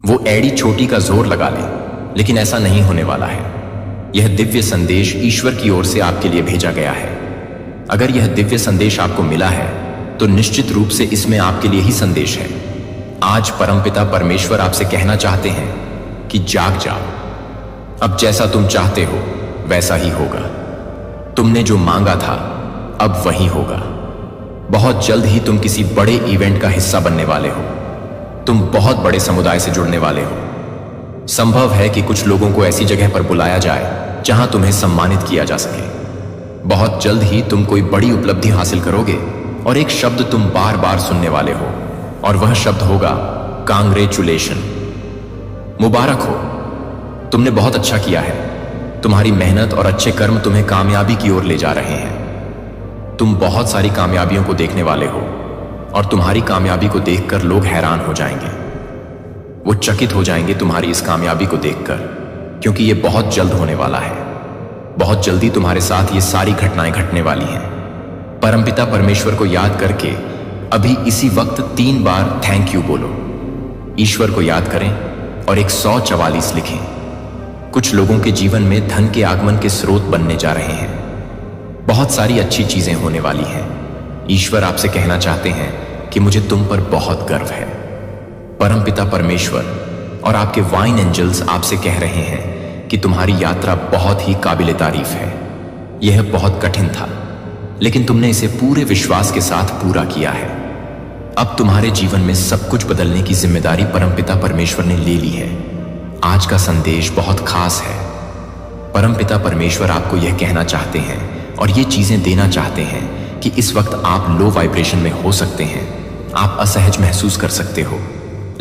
वो एड़ी छोटी का जोर लगा ले, लेकिन ऐसा नहीं होने वाला है। यह दिव्य संदेश ईश्वर की ओर से आपके लिए भेजा गया है। अगर यह दिव्य संदेश आपको मिला है तो निश्चित रूप से इसमें आपके लिए ही संदेश है। आज परमपिता परमेश्वर आपसे कहना चाहते हैं कि जाग जाओ। अब जैसा तुम चाहते हो वैसा ही होगा। तुमने जो मांगा था अब वही होगा। बहुत जल्द ही तुम किसी बड़े इवेंट का हिस्सा बनने वाले हो। तुम बहुत बड़े समुदाय से जुड़ने वाले हो। संभव है कि कुछ लोगों को ऐसी जगह पर बुलाया जाए जहां तुम्हें सम्मानित किया जा सके। बहुत जल्द ही तुम कोई बड़ी उपलब्धि हासिल करोगे और एक शब्द तुम बार बार सुनने वाले हो, और वह शब्द होगा कांग्रेचुलेशन। मुबारक हो, तुमने बहुत अच्छा किया है। तुम्हारी मेहनत और अच्छे कर्म तुम्हें कामयाबी की ओर ले जा रहे हैं। तुम बहुत सारी कामयाबियों को देखने वाले हो और तुम्हारी कामयाबी को देखकर लोग हैरान हो जाएंगे। वो चकित हो जाएंगे तुम्हारी इस कामयाबी को देखकर, क्योंकि ये बहुत जल्द होने वाला है। बहुत जल्दी तुम्हारे साथ ये सारी घटनाएं घटने वाली हैं। परमपिता परमेश्वर को याद करके अभी इसी वक्त 3 बार थैंक यू बोलो। ईश्वर को याद करें और 144 लिखें। कुछ लोगों के जीवन में धन के आगमन के स्रोत बनने जा रहे हैं। बहुत सारी अच्छी चीजें होने वाली हैं। ईश्वर आपसे कहना चाहते हैं कि मुझे तुम पर बहुत गर्व है। परमपिता परमेश्वर और आपके वाइन एंजल्स आपसे कह रहे हैं कि तुम्हारी यात्रा बहुत ही काबिले तारीफ है। यह बहुत कठिन था, लेकिन तुमने इसे पूरे विश्वास के साथ पूरा किया है। अब तुम्हारे जीवन में सब कुछ बदलने की जिम्मेदारी परमपिता परमेश्वर ने ले ली है। आज का संदेश बहुत खास है। परमपिता परमेश्वर आपको यह कहना चाहते हैं और ये चीजें देना चाहते हैं कि इस वक्त आप लो वाइब्रेशन में हो सकते हैं। आप असहज महसूस कर सकते हो,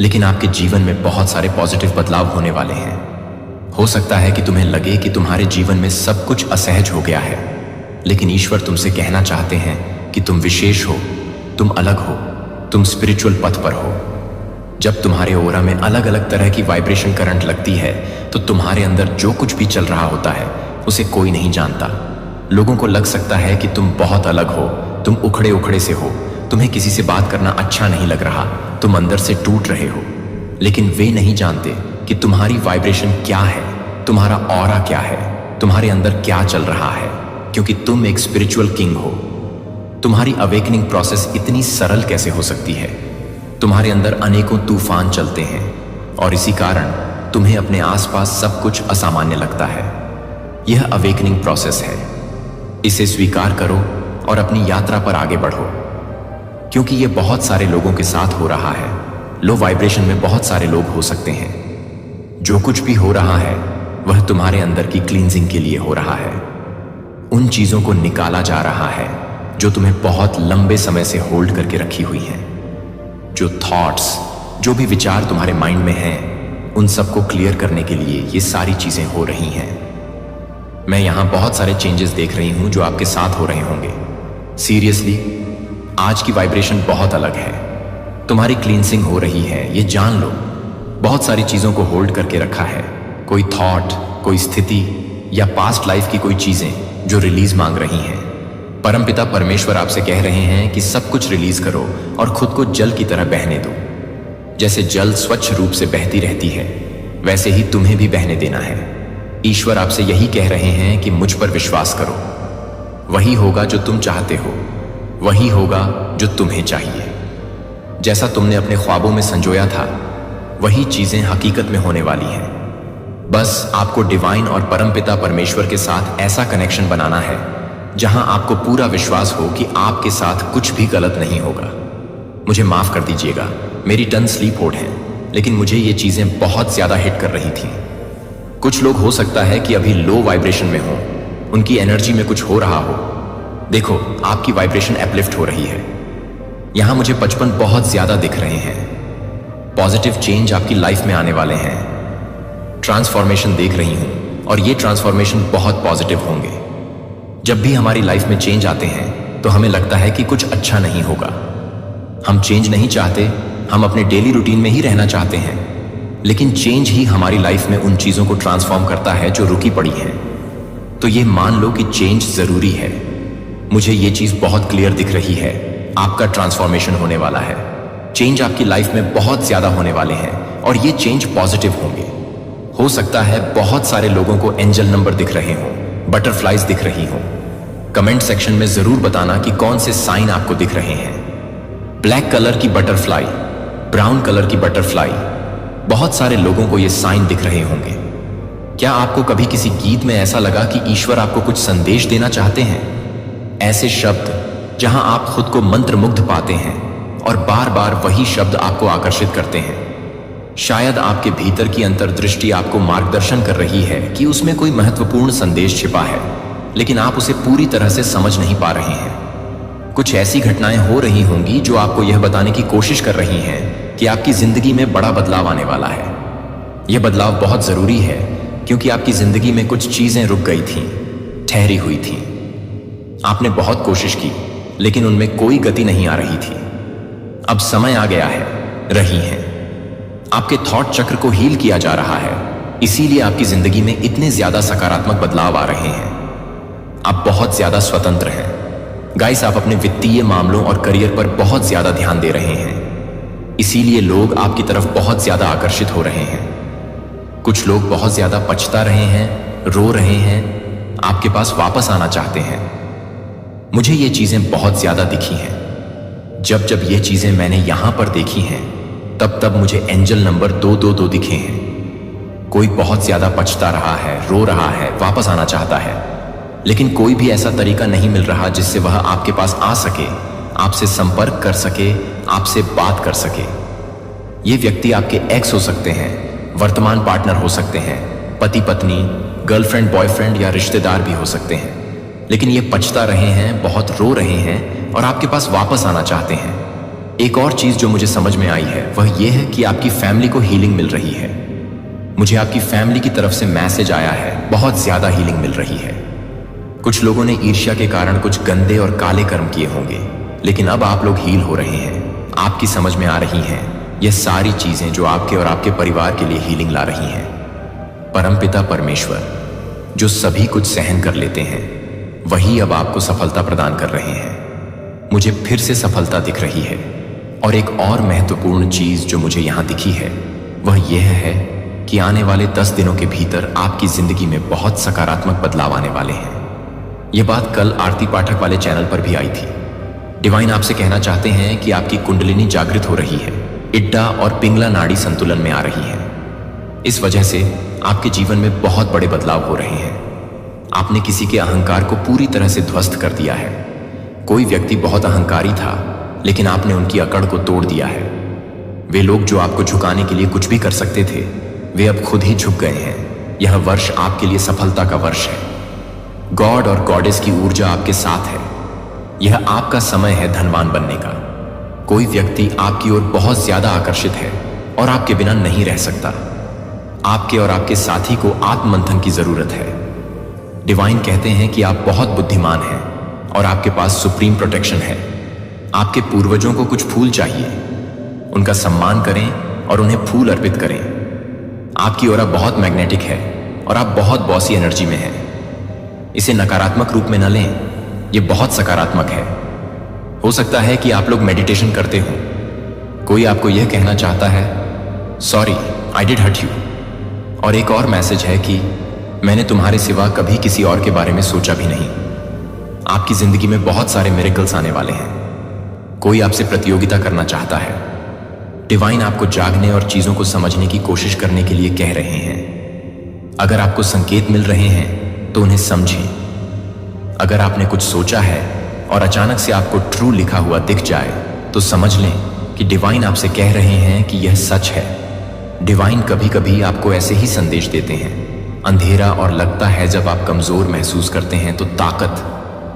लेकिन आपके जीवन में बहुत सारे पॉजिटिव बदलाव होने वाले हैं। हो सकता है कि तुम्हें लगे कि तुम्हारे जीवन में सब कुछ असहज हो गया है, लेकिन ईश्वर तुमसे कहना चाहते हैं कि तुम विशेष हो, तुम अलग हो, तुम स्पिरिचुअल पथ पर हो। जब तुम्हारे ओरा में अलग अलग तरह की वाइब्रेशन करंट लगती है तो तुम्हारे अंदर जो कुछ भी चल रहा होता है उसे कोई नहीं जानता। लोगों को लग सकता है कि तुम बहुत अलग हो, तुम उखड़े उखड़े से हो, तुम्हें किसी से बात करना अच्छा नहीं लग रहा, तुम अंदर से टूट रहे हो। लेकिन वे नहीं जानते कि तुम्हारी वाइब्रेशन क्या है, तुम्हारा ऑरा क्या है, तुम्हारे अंदर क्या चल रहा है, क्योंकि तुम एक स्पिरिचुअल किंग हो। तुम्हारी अवेकनिंग प्रोसेस इतनी सरल कैसे हो सकती है? तुम्हारे अंदर अनेकों तूफान चलते हैं और इसी कारण तुम्हें अपने आसपास सब कुछ असामान्य लगता है। यह अवेकनिंग प्रोसेस है। इसे स्वीकार करो और अपनी यात्रा पर आगे बढ़ो, क्योंकि यह बहुत सारे लोगों के साथ हो रहा है। लो वाइब्रेशन में बहुत सारे लोग हो सकते हैं। जो कुछ भी हो रहा है वह तुम्हारे अंदर की क्लींजिंग के लिए हो रहा है। उन चीजों को निकाला जा रहा है जो तुम्हें बहुत लंबे समय से होल्ड करके रखी हुई हैं। जो थॉट्स, जो भी विचार तुम्हारे माइंड में हैं, उन सबको क्लियर करने के लिए ये सारी चीजें हो रही हैं। मैं यहां बहुत सारे चेंजेस देख रही हूं जो आपके साथ हो रहे होंगे। सीरियसली, आज की वाइब्रेशन बहुत अलग है। तुम्हारी क्लींसिंग हो रही है, ये जान लो। बहुत सारी चीजों को होल्ड करके रखा है। कोई थॉट, कोई स्थिति या पास्ट लाइफ की कोई चीजें जो रिलीज मांग रही हैं। परमपिता परमेश्वर आपसे कह रहे हैं कि सब कुछ रिलीज करो और खुद को जल की तरह बहने दो। जैसे जल स्वच्छ रूप से बहती रहती है, वैसे ही तुम्हें भी बहने देना है। ईश्वर आपसे यही कह रहे हैं कि मुझ पर विश्वास करो। वही होगा जो तुम चाहते हो, वही होगा जो तुम्हें चाहिए। जैसा तुमने अपने ख्वाबों में संजोया था, वही चीजें हकीकत में होने वाली हैं। बस आपको डिवाइन और परमपिता परमेश्वर के साथ ऐसा कनेक्शन बनाना है जहां आपको पूरा विश्वास हो कि आपके साथ कुछ भी गलत नहीं होगा। मुझे माफ कर दीजिएगा, मेरी टन स्लीप मोड है, लेकिन मुझे ये चीजें बहुत ज्यादा हिट कर रही थी। कुछ लोग हो सकता है कि अभी लो वाइब्रेशन में हो, उनकी एनर्जी में कुछ हो रहा हो। देखो, आपकी वाइब्रेशन अपलिफ्ट हो रही है। यहां मुझे 55 बहुत ज्यादा दिख रहे हैं। पॉजिटिव चेंज आपकी लाइफ में आने वाले हैं। ट्रांसफॉर्मेशन देख रही हूं और ये ट्रांसफॉर्मेशन बहुत पॉजिटिव होंगे। जब भी हमारी लाइफ में चेंज आते हैं तो हमें लगता है कि कुछ अच्छा नहीं होगा। हम चेंज नहीं चाहते, हम अपने डेली रूटीन में ही रहना चाहते हैं। लेकिन चेंज ही हमारी लाइफ में उन चीजों को ट्रांसफॉर्म करता है जो रुकी पड़ी हैं। तो ये मान लो कि चेंज जरूरी है। मुझे ये चीज बहुत क्लियर दिख रही है। आपका ट्रांसफॉर्मेशन होने वाला है। चेंज आपकी लाइफ में बहुत ज्यादा होने वाले हैं और ये चेंज पॉजिटिव होंगे। हो सकता है बहुत सारे लोगों को एंजल नंबर दिख रहे हों, बटरफ्लाइज दिख रही हों। कमेंट सेक्शन में जरूर बताना कि कौन से साइन आपको दिख रहे हैं। ब्लैक कलर की बटरफ्लाई, ब्राउन कलर की बटरफ्लाई, बहुत सारे लोगों को ये साइन दिख रहे होंगे। क्या आपको कभी किसी गीत में ऐसा लगा कि ईश्वर आपको कुछ संदेश देना चाहते हैं? ऐसे शब्द जहां आप खुद को मंत्रमुग्ध पाते हैं और बार बार वही शब्द आपको आकर्षित करते हैं। शायद आपके भीतर की अंतर्दृष्टि आपको मार्गदर्शन कर रही है कि उसमें कोई महत्वपूर्ण संदेश छिपा है, लेकिन आप उसे पूरी तरह से समझ नहीं पा रहे हैं। कुछ ऐसी घटनाएं हो रही होंगी जो आपको यह बताने की कोशिश कर रही हैं कि आपकी जिंदगी में बड़ा बदलाव आने वाला है। यह बदलाव बहुत जरूरी है क्योंकि आपकी जिंदगी में कुछ चीजें रुक गई थीं, ठहरी हुई थीं। आपने बहुत कोशिश की लेकिन उनमें कोई गति नहीं आ रही थी। अब समय आ गया है, रही हैं। आपके थॉट चक्र को हील किया जा रहा है, इसीलिए आपकी जिंदगी में इतने ज्यादा सकारात्मक बदलाव आ रहे हैं। आप बहुत ज्यादा स्वतंत्र हैं। गाइस, आप अपने वित्तीय मामलों और करियर पर बहुत ज्यादा ध्यान दे रहे हैं, इसीलिए लोग आपकी तरफ बहुत ज्यादा आकर्षित हो रहे हैं। कुछ लोग बहुत ज्यादा पछता रहे हैं, रो रहे हैं, आपके पास वापस आना चाहते हैं। मुझे ये चीजें बहुत ज्यादा दिखी हैं। जब जब ये चीजें मैंने यहां पर देखी हैं, तब तब मुझे एंजल नंबर 222 दिखे हैं। कोई बहुत ज्यादा पछता रहा है, रो रहा है, वापस आना चाहता है, लेकिन कोई भी ऐसा तरीका नहीं मिल रहा जिससे वह आपके पास आ सके, आपसे संपर्क कर सके, आपसे बात कर सके। ये व्यक्ति आपके एक्स हो सकते हैं, वर्तमान पार्टनर हो सकते हैं, पति पत्नी, गर्लफ्रेंड बॉयफ्रेंड या रिश्तेदार भी हो सकते हैं, लेकिन ये पछता रहे हैं, बहुत रो रहे हैं और आपके पास वापस आना चाहते हैं। एक और चीज जो मुझे समझ में आई है वह यह है कि आपकी फैमिली को हीलिंग मिल रही है। मुझे आपकी फैमिली की तरफ से मैसेज आया है, बहुत ज्यादा हीलिंग मिल रही है। कुछ लोगों ने ईर्ष्या के कारण कुछ गंदे और काले कर्म किए होंगे, लेकिन अब आप लोग हील हो रहे हैं। आपकी समझ में आ रही हैं ये सारी चीजें जो आपके और आपके परिवार के लिए हीलिंग ला रही हैं। परमपिता परमेश्वर जो सभी कुछ सहन कर लेते हैं, वही अब आपको सफलता प्रदान कर रहे हैं। मुझे फिर से सफलता दिख रही है। और एक और महत्वपूर्ण चीज जो मुझे यहां दिखी है वह यह है कि आने वाले 10 दिनों के भीतर आपकी जिंदगी में बहुत सकारात्मक बदलाव आने वाले हैं। यह बात कल आरती पाठक वाले चैनल पर भी आई थी। डिवाइन आपसे कहना चाहते हैं कि आपकी कुंडलिनी जागृत हो रही है, इड्डा और पिंगला नाड़ी संतुलन में आ रही है। इस वजह से आपके जीवन में बहुत बड़े बदलाव हो रहे हैं। आपने किसी के अहंकार को पूरी तरह से ध्वस्त कर दिया है। कोई व्यक्ति बहुत अहंकारी था, लेकिन आपने उनकी अकड़ को तोड़ दिया है। वे लोग जो आपको झुकाने के लिए कुछ भी कर सकते थे, वे अब खुद ही झुक गए हैं। यह वर्ष आपके लिए सफलता का वर्ष है। गॉड और गॉडेस की ऊर्जा आपके साथ है। यह आपका समय है धनवान बनने का। कोई व्यक्ति आपकी ओर बहुत ज्यादा आकर्षित है और आपके बिना नहीं रह सकता। आपके और आपके साथी को आत्ममंथन की जरूरत है। डिवाइन कहते हैं कि आप बहुत बुद्धिमान हैं और आपके पास सुप्रीम प्रोटेक्शन है। आपके पूर्वजों को कुछ फूल चाहिए, उनका सम्मान करें और उन्हें फूल अर्पित करें। आपकी ओरा बहुत मैग्नेटिक है और आप बहुत बॉसी एनर्जी में हैं। इसे नकारात्मक रूप में न लें, यह बहुत सकारात्मक है। हो सकता है कि आप लोग मेडिटेशन करते हो, कोई आपको यह कहना चाहता है, sorry I did hurt you. और एक और मैसेज है कि मैंने तुम्हारे सिवा कभी किसी और के बारे में सोचा भी नहीं। आपकी जिंदगी में बहुत सारे मिरेकल्स आने वाले हैं। कोई आपसे प्रतियोगिता करना चाहता है। डिवाइन आपको जागने और चीजों को समझने की कोशिश करने के लिए कह रहे हैं। अगर आपको संकेत मिल रहे हैं तो उन्हें समझें। अगर आपने कुछ सोचा है और अचानक से आपको ट्रू लिखा हुआ दिख जाए तो समझ लें कि डिवाइन आपसे कह रहे हैं कि यह सच है। डिवाइन कभी कभी आपको ऐसे ही संदेश देते हैं। अंधेरा और लगता है जब आप कमजोर महसूस करते हैं तो ताकत,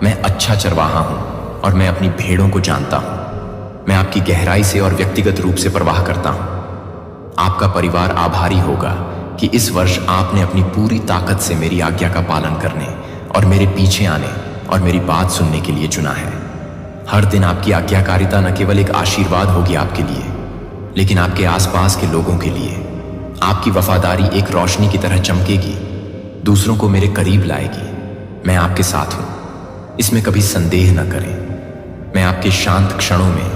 मैं अच्छा चरवाहा हूं और मैं अपनी भेड़ों को जानता हूं। मैं आपकी गहराई से और व्यक्तिगत रूप से परवाह करता हूं। आपका परिवार आभारी होगा कि इस वर्ष आपने अपनी पूरी ताकत से मेरी आज्ञा का पालन करने और मेरे पीछे आने और मेरी बात सुनने के लिए चुना है। हर दिन आपकी आज्ञाकारिता न केवल एक आशीर्वाद होगी आपके लिए, लेकिन आपके आसपास के लोगों के लिए। आपकी वफादारी एक रोशनी की तरह चमकेगी, दूसरों को मेरे करीब लाएगी। मैं आपके साथ हूं, इसमें कभी संदेह न करें। मैं आपके शांत क्षणों में,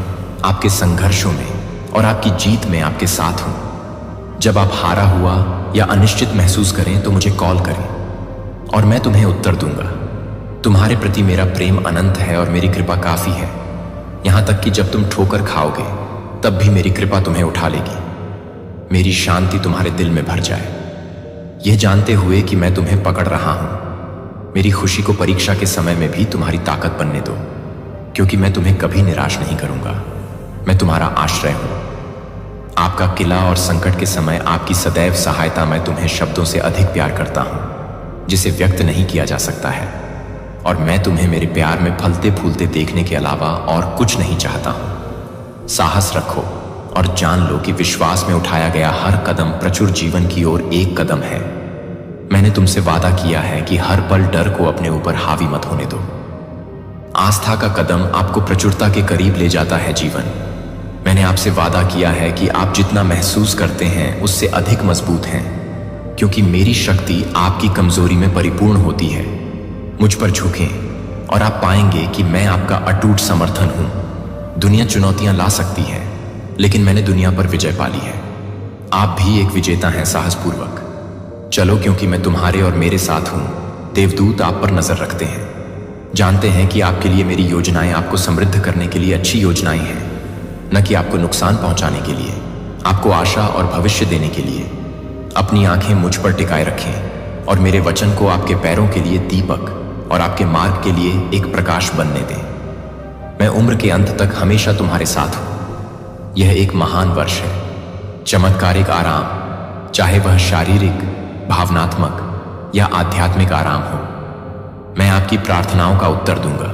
आपके संघर्षों में और आपकी जीत में आपके साथ हूं। जब आप हारा हुआ या अनिश्चित महसूस करें तो मुझे कॉल करें और मैं तुम्हें उत्तर दूंगा। तुम्हारे प्रति मेरा प्रेम अनंत है और मेरी कृपा काफी है। यहां तक कि जब तुम ठोकर खाओगे तब भी मेरी कृपा तुम्हें उठा लेगी। मेरी शांति तुम्हारे दिल में भर जाए, यह जानते हुए कि मैं तुम्हें पकड़ रहा हूं। मेरी खुशी को परीक्षा के समय में भी तुम्हारी ताकत बनने दो, क्योंकि मैं तुम्हें कभी निराश नहीं करूंगा। मैं तुम्हारा आश्रय हूं, आपका किला, और संकट के समय आपकी सदैव सहायता। मैं तुम्हें शब्दों से अधिक प्यार करता हूं जिसे व्यक्त नहीं किया जा सकता है, और मैं तुम्हें मेरे प्यार में फलते फूलते देखने के अलावा और कुछ नहीं चाहता हूं। साहस रखो और जान लो कि विश्वास में उठाया गया हर कदम प्रचुर जीवन की ओर एक कदम है। मैंने तुमसे वादा किया है कि हर पल डर को अपने ऊपर हावी मत होने दो। आस्था का कदम आपको प्रचुरता के करीब ले जाता है जीवन। मैंने आपसे वादा किया है कि आप जितना महसूस करते हैं उससे अधिक मजबूत हैं, क्योंकि मेरी शक्ति आपकी कमजोरी में परिपूर्ण होती है। मुझ पर झुकें और आप पाएंगे कि मैं आपका अटूट समर्थन हूं। दुनिया चुनौतियां ला सकती है, लेकिन मैंने दुनिया पर विजय पाली है। आप भी एक विजेता हैं। साहसपूर्वक चलो, क्योंकि मैं तुम्हारे और मेरे साथ हूं। देवदूत आप पर नजर रखते हैं, जानते हैं कि आपके लिए मेरी योजनाएं आपको समृद्ध करने के लिए अच्छी योजनाएं हैं, न कि आपको नुकसान पहुंचाने के लिए, आपको आशा और भविष्य देने के लिए। अपनी आंखें मुझ पर टिकाए रखें और मेरे वचन को आपके पैरों के लिए दीपक और आपके मार्ग के लिए एक प्रकाश बनने दें। मैं उम्र के अंत तक हमेशा तुम्हारे साथ हूं। यह एक महान वर्ष है, चमत्कारिक आराम, चाहे वह शारीरिक, भावनात्मक या आध्यात्मिक आराम हो। मैं आपकी प्रार्थनाओं का उत्तर दूंगा।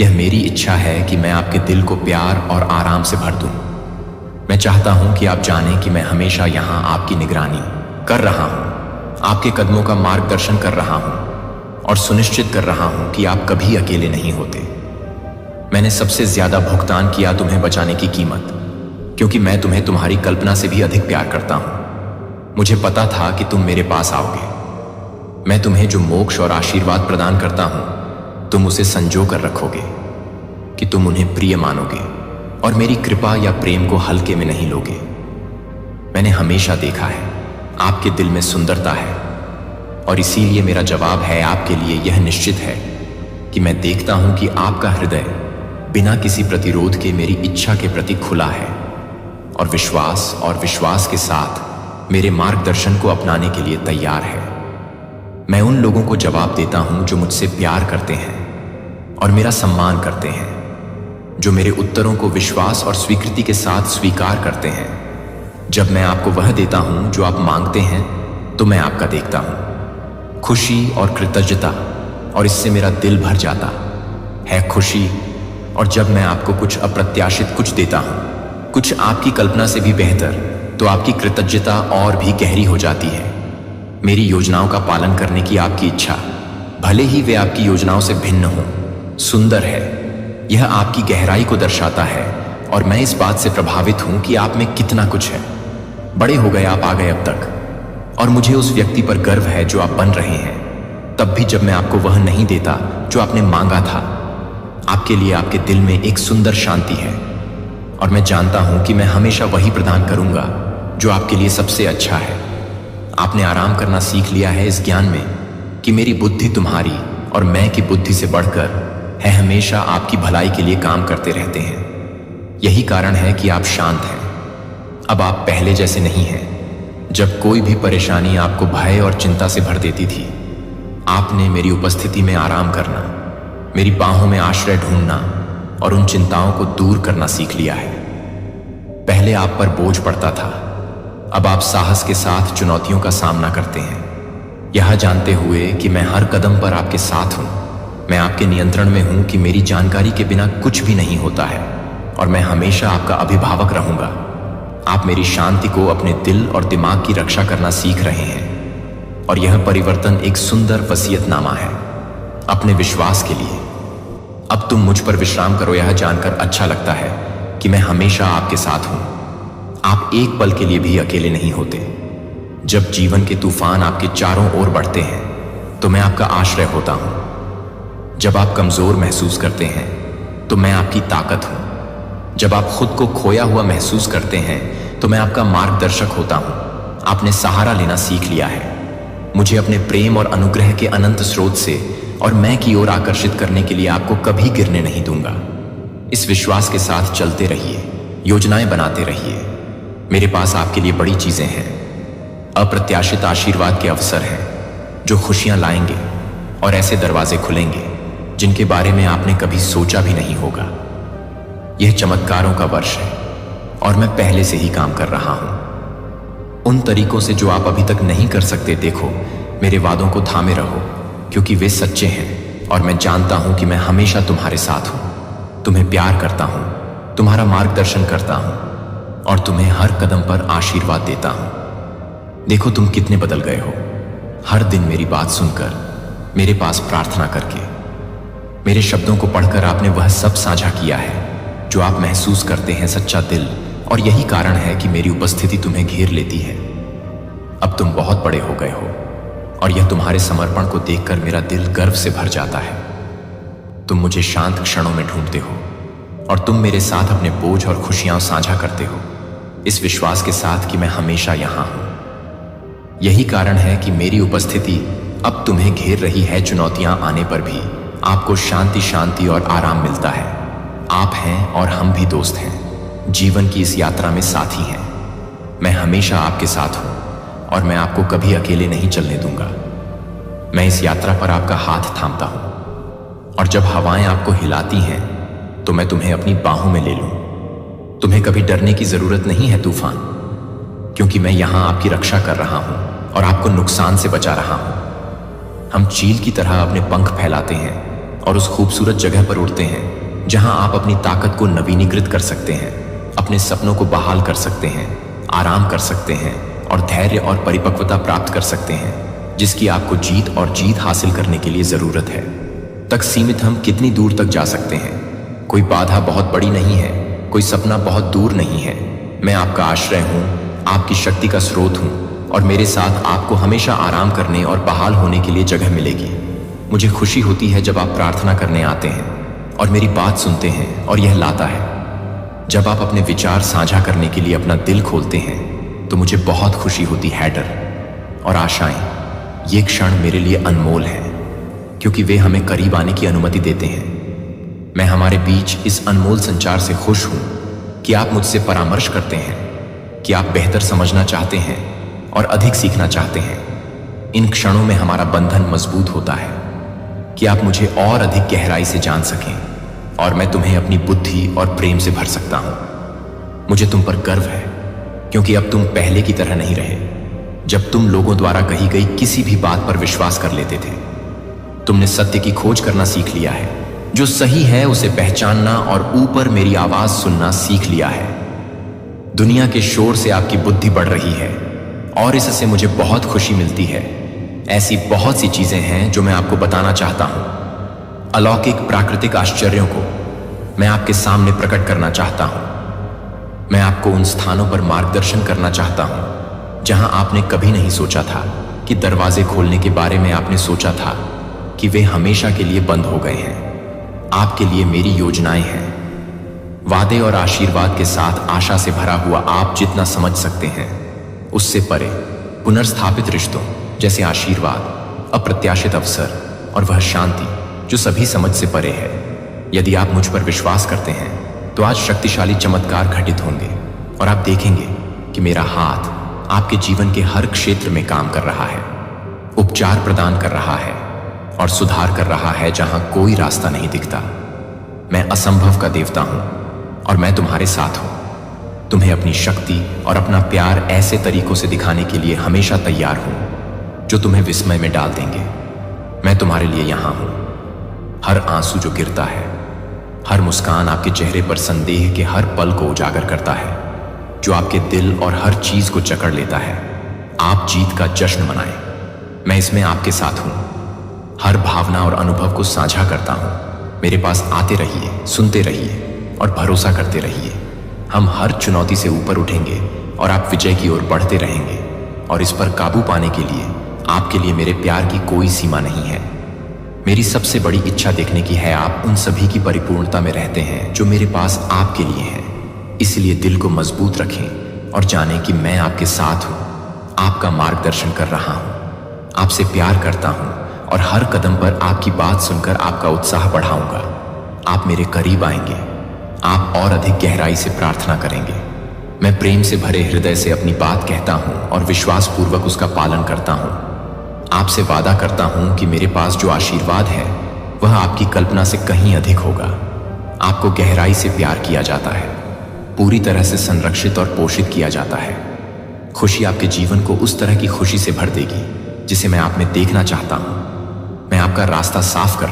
यह मेरी इच्छा है कि मैं आपके दिल को प्यार और आराम से भर दूं। मैं चाहता हूं कि आप जानें कि मैं हमेशा यहां आपकी निगरानी कर रहा हूं, आपके कदमों का मार्गदर्शन कर रहा हूं और सुनिश्चित कर रहा हूं कि आप कभी अकेले नहीं होते। मैंने सबसे ज्यादा भुगतान किया तुम्हें बचाने की कीमत, क्योंकि मैं तुम्हें तुम्हारी कल्पना से भी अधिक प्यार करता हूं। मुझे पता था कि तुम मेरे पास आओगे। मैं तुम्हें जो मोक्ष और आशीर्वाद प्रदान करता हूं, तुम उसे संजो कर रखोगे, कि तुम उन्हें प्रिय मानोगे और मेरी कृपा या प्रेम को हल्के में नहीं लोगे। मैंने हमेशा देखा है आपके दिल में सुंदरता है, और इसीलिए मेरा जवाब है आपके लिए यह निश्चित है कि मैं देखता हूं कि आपका हृदय बिना किसी प्रतिरोध के मेरी इच्छा के प्रति खुला है, और विश्वास के साथ मेरे मार्गदर्शन को अपनाने के लिए तैयार है। मैं उन लोगों को जवाब देता हूं जो मुझसे प्यार करते हैं और मेरा सम्मान करते हैं, जो मेरे उत्तरों को विश्वास और स्वीकृति के साथ स्वीकार करते हैं। जब मैं आपको वह देता हूं जो आप मांगते हैं, तो मैं आपका देखता हूं खुशी और कृतज्ञता, और इससे मेरा दिल भर जाता है खुशी। और जब मैं आपको कुछ अप्रत्याशित कुछ देता हूं, कुछ आपकी कल्पना से भी बेहतर, तो आपकी कृतज्ञता और भी गहरी हो जाती है। मेरी योजनाओं का पालन करने की आपकी इच्छा, भले ही वे आपकी योजनाओं से भिन्न हों, सुंदर है। यह आपकी गहराई को दर्शाता है, और मैं इस बात से प्रभावित हूं कि आप में कितना कुछ है। बड़े हो गए आप आ गए अब तक, और मुझे उस व्यक्ति पर गर्व है जो आप बन रहे हैं। तब भी जब मैं आपको वह नहीं देता जो आपने मांगा था, आपके लिए आपके दिल में एक सुंदर शांति है, और मैं जानता हूं कि मैं हमेशा वही प्रदान करूंगा जो आपके लिए सबसे अच्छा है। आपने आराम करना सीख लिया है इस ज्ञान में कि मेरी बुद्धि तुम्हारी और मैं की बुद्धि से बढ़कर है, हमेशा आपकी भलाई के लिए काम करते रहते हैं। यही कारण है कि आप शांत हैं। अब आप पहले जैसे नहीं हैं, जब कोई भी परेशानी आपको भय और चिंता से भर देती थी। आपने मेरी उपस्थिति में आराम करना, मेरी बाहों में आश्रय ढूंढना और उन चिंताओं को दूर करना सीख लिया है। पहले आप पर बोझ पड़ता था, अब आप साहस के साथ चुनौतियों का सामना करते हैं, यह जानते हुए कि मैं हर कदम पर आपके साथ हूं। मैं आपके नियंत्रण में हूं कि मेरी जानकारी के बिना कुछ भी नहीं होता है, और मैं हमेशा आपका अभिभावक रहूंगा। आप मेरी शांति को अपने दिल और दिमाग की रक्षा करना सीख रहे हैं, और यह परिवर्तन एक सुंदर वसीयतनामा है अपने विश्वास के लिए। अब तुम मुझ पर विश्राम करो। यह जानकर अच्छा लगता है कि मैं हमेशा आपके साथ हूं। आप एक पल के लिए भी अकेले नहीं होते। जब जीवन के तूफान आपके चारों ओर बढ़ते हैं, तो मैं आपका आश्रय होता हूं। जब आप कमजोर महसूस करते हैं, तो मैं आपकी ताकत हूं। जब आप खुद को खोया हुआ महसूस करते हैं, तो मैं आपका मार्गदर्शक होता हूं। आपने सहारा लेना सीख लिया है, मुझे अपने प्रेम और अनुग्रह के अनंत स्रोत से और मैं की ओर आकर्षित करने के लिए आपको कभी गिरने नहीं दूंगा। इस विश्वास के साथ चलते रहिए, योजनाएं बनाते रहिए। मेरे पास आपके लिए बड़ी चीजें हैं, अप्रत्याशित आशीर्वाद के अवसर हैं जो खुशियां लाएंगे, और ऐसे दरवाजे खुलेंगे जिनके बारे में आपने कभी सोचा भी नहीं होगा। यह चमत्कारों का वर्ष है और मैं पहले से ही काम कर रहा हूं उन तरीकों से जो आप अभी तक नहीं कर सकते। देखो, मेरे वादों को थामे रहो क्योंकि वे सच्चे हैं, और मैं जानता हूं कि मैं हमेशा तुम्हारे साथ हूं। तुम्हें प्यार करता हूं, तुम्हारा मार्गदर्शन करता हूं और तुम्हें हर कदम पर आशीर्वाद देता हूं। देखो तुम कितने बदल गए हो, हर दिन मेरी बात सुनकर, मेरे पास प्रार्थना करके। मेरे शब्दों को पढ़कर आपने वह सब साझा किया है जो आप महसूस करते हैं, सच्चा दिल, और यही कारण है कि मेरी उपस्थिति तुम्हें घेर लेती है। अब तुम बहुत बड़े हो गए हो और यह तुम्हारे समर्पण को देखकर मेरा दिल गर्व से भर जाता है। तुम मुझे शांत क्षणों में ढूंढते हो और तुम मेरे साथ अपने बोझ और खुशियां साझा करते हो, इस विश्वास के साथ कि मैं हमेशा यहां हूं। यही कारण है कि मेरी उपस्थिति अब तुम्हें घेर रही है। चुनौतियां आने पर भी आपको शांति शांति और आराम मिलता है। आप हैं और हम भी दोस्त हैं, जीवन की इस यात्रा में साथी हैं। मैं हमेशा आपके साथ हूं और मैं आपको कभी अकेले नहीं चलने दूंगा। मैं इस यात्रा पर आपका हाथ थामता हूं, और जब हवाएं आपको हिलाती हैं तो मैं तुम्हें अपनी बाहों में ले लूं। तुम्हें कभी डरने की जरूरत नहीं है तूफान, क्योंकि मैं यहां आपकी रक्षा कर रहा हूं और आपको नुकसान से बचा रहा हूं। हम चील की तरह अपने पंख फैलाते हैं और उस खूबसूरत जगह पर उड़ते हैं जहां आप अपनी ताकत को नवीनीकृत कर सकते हैं, अपने सपनों को बहाल कर सकते हैं, आराम कर सकते हैं और धैर्य और परिपक्वता प्राप्त कर सकते हैं जिसकी आपको जीत और जीत हासिल करने के लिए जरूरत है। तक सीमित हम कितनी दूर तक जा सकते हैं। कोई बाधा बहुत बड़ी नहीं है, कोई सपना बहुत दूर नहीं है। मैं आपका आश्रय हूं, आपकी शक्ति का स्रोत हूं, और मेरे साथ आपको हमेशा आराम करने और बहाल होने के लिए जगह मिलेगी। मुझे खुशी होती है जब आप प्रार्थना करने आते हैं और मेरी बात सुनते हैं, और यह लाता है जब आप अपने विचार साझा करने के लिए अपना दिल खोलते हैं तो मुझे बहुत खुशी होती है। डर और आशाएं, ये क्षण मेरे लिए अनमोल हैं क्योंकि वे हमें करीब आने की अनुमति देते हैं। मैं हमारे बीच इस अनमोल संचार से खुश हूं कि आप मुझसे परामर्श करते हैं, कि आप बेहतर समझना चाहते हैं और अधिक सीखना चाहते हैं। इन क्षणों में हमारा बंधन मजबूत होता है कि आप मुझे और अधिक गहराई से जान सकें और मैं तुम्हें अपनी बुद्धि और प्रेम से भर सकता हूं। मुझे तुम पर गर्व है क्योंकि अब तुम पहले की तरह नहीं रहे, जब तुम लोगों द्वारा कही गई किसी भी बात पर विश्वास कर लेते थे। तुमने सत्य की खोज करना सीख लिया है, जो सही है उसे पहचानना और ऊपर मेरी आवाज सुनना सीख लिया है। दुनिया के शोर से आपकी बुद्धि बढ़ रही है और इससे मुझे बहुत खुशी मिलती है। ऐसी बहुत सी चीजें हैं जो मैं आपको बताना चाहता हूं। अलौकिक प्राकृतिक आश्चर्यों को मैं आपके सामने प्रकट करना चाहता हूं। मैं आपको उन स्थानों पर मार्गदर्शन करना चाहता हूं जहां आपने कभी नहीं सोचा था कि दरवाजे खोलने के बारे में आपने सोचा था कि वे हमेशा के लिए बंद हो गए हैं। आपके लिए मेरी योजनाएं हैं, वादे और आशीर्वाद के साथ आशा से भरा हुआ आप जितना समझ सकते हैं उससे परे। पुनर्स्थापित रिश्तों जैसे आशीर्वाद, अप्रत्याशित अवसर और वह शांति जो सभी समझ से परे है। यदि आप मुझ पर विश्वास करते हैं तो आज शक्तिशाली चमत्कार घटित होंगे और आप देखेंगे कि मेरा हाथ आपके जीवन के हर क्षेत्र में काम कर रहा है, उपचार प्रदान कर रहा है और सुधार कर रहा है जहां कोई रास्ता नहीं दिखता। मैं असंभव का देवता हूं और मैं तुम्हारे साथ हूं। तुम्हें अपनी शक्ति और अपना प्यार ऐसे तरीकों से दिखाने के लिए हमेशा तैयार हूं जो तुम्हें विस्मय में डाल देंगे। मैं तुम्हारे लिए यहां हूं। हर आंसू जो गिरता है, हर मुस्कान आपके चेहरे पर संदेह के हर पल को उजागर करता है जो आपके दिल और हर चीज को जकड़ लेता है। आप जीत का जश्न मनाएं, मैं इसमें आपके साथ हूं। हर भावना और अनुभव को साझा करता हूं। मेरे पास आते रहिए, सुनते रहिए और भरोसा करते रहिए। हम हर चुनौती से ऊपर उठेंगे और आप विजय की ओर बढ़ते रहेंगे। और इस पर काबू पाने के लिए आपके लिए मेरे प्यार की कोई सीमा नहीं है। मेरी सबसे बड़ी इच्छा देखने की है आप उन सभी की परिपूर्णता में रहते हैं जो मेरे पास आपके लिए हैं। इसलिए दिल को मजबूत रखें और जाने कि मैं आपके साथ हूं, आपका मार्गदर्शन कर रहा हूं, आपसे प्यार करता हूं और हर कदम पर आपकी बात सुनकर आपका उत्साह बढ़ाऊंगा। आप मेरे करीब आएंगे, आप और अधिक गहराई से प्रार्थना करेंगे। मैं प्रेम से भरे हृदय से अपनी बात कहता हूं और विश्वासपूर्वक उसका पालन करता हूं। आपसे वादा करता हूं कि मेरे पास जो आशीर्वाद है वह आपकी कल्पना से कहीं अधिक होगा। आपको गहराई से प्यार किया जाता है, पूरी तरह से संरक्षित और पोषित किया जाता है। खुशी आपके जीवन को उस तरह की खुशी से भर देगी जिसे मैं आप में देखना चाहता हूं। मैं आपका रास्ता साफ कर